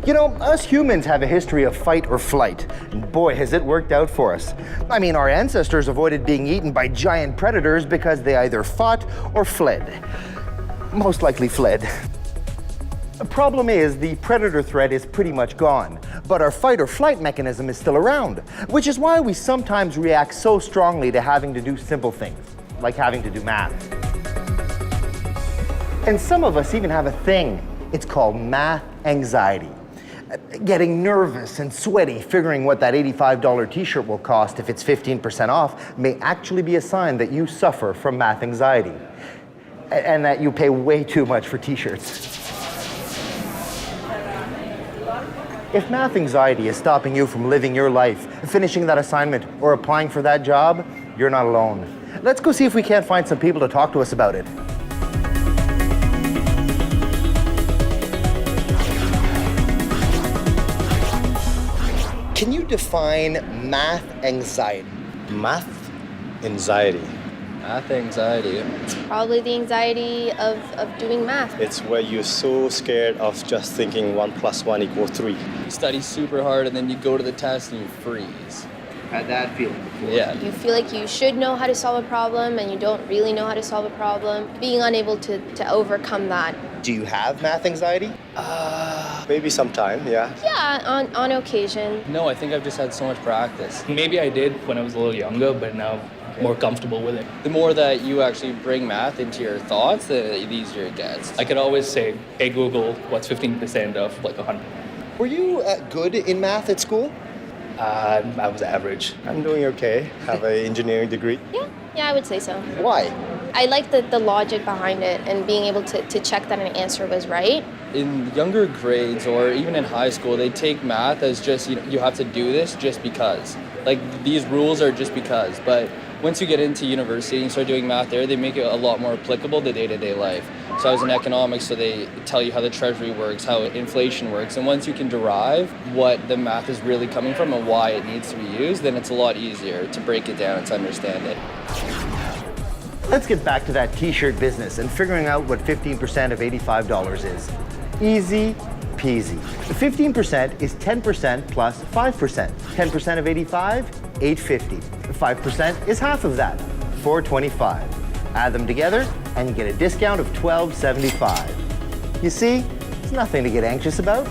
You know, us humans have a history of fight or flight, and boy, has it worked out for us. I mean, our ancestors avoided being eaten by giant predators because they either fought or fled. Most likely fled. The problem is the predator threat is pretty much gone, but our fight or flight mechanism is still around, which is why we sometimes react so strongly to having to do simple things, like having to do math. And some of us even have a thing. It's called math anxiety. Getting nervous and sweaty figuring what that $85 t-shirt will cost if it's 15% off may actually be a sign that you suffer from math anxiety and that you pay way too much for t-shirts. If math anxiety is stopping you from living your life, finishing that assignment, or applying for that job, you're not alone. Let's go see if we can't find some people to talk to us about it. Can you define math anxiety? Math anxiety. Math anxiety. It's probably the anxiety of doing math. It's where you're so scared of just thinking 1 + 1 = 3. You study super hard and then you go to the test and you freeze. Had that feeling before? Yeah. You feel like you should know how to solve a problem and you don't really know how to solve a problem. Being unable to overcome that. Do you have math anxiety? Maybe sometime, yeah. Yeah, on occasion. No, I think I've just had so much practice. Maybe I did when I was a little younger, but now I'm more comfortable with it. The more that you actually bring math into your thoughts, the easier it gets. I could always say, hey Google, what's 15% of like 100? Were you good in math at school? I was average. I'm doing okay. Have an engineering degree. Yeah, I would say so. Why? I like the logic behind it and being able to check that an answer was right. In younger grades or even in high school, they take math as just, you have to do this just because. Like, these rules are just because. But once you get into university and you start doing math there, they make it a lot more applicable to day-to-day life. So I was in economics, so they tell you how the treasury works, how inflation works. And once you can derive what the math is really coming from and why it needs to be used, then it's a lot easier to break it down and to understand it. Let's get back to that t-shirt business and figuring out what 15% of $85 is. Easy peasy. 15% is 10% plus 5%. 10% of 85, $8.50. 5% is half of that, $4.25. Add them together and you get a discount of $12.75. You see, it's nothing to get anxious about.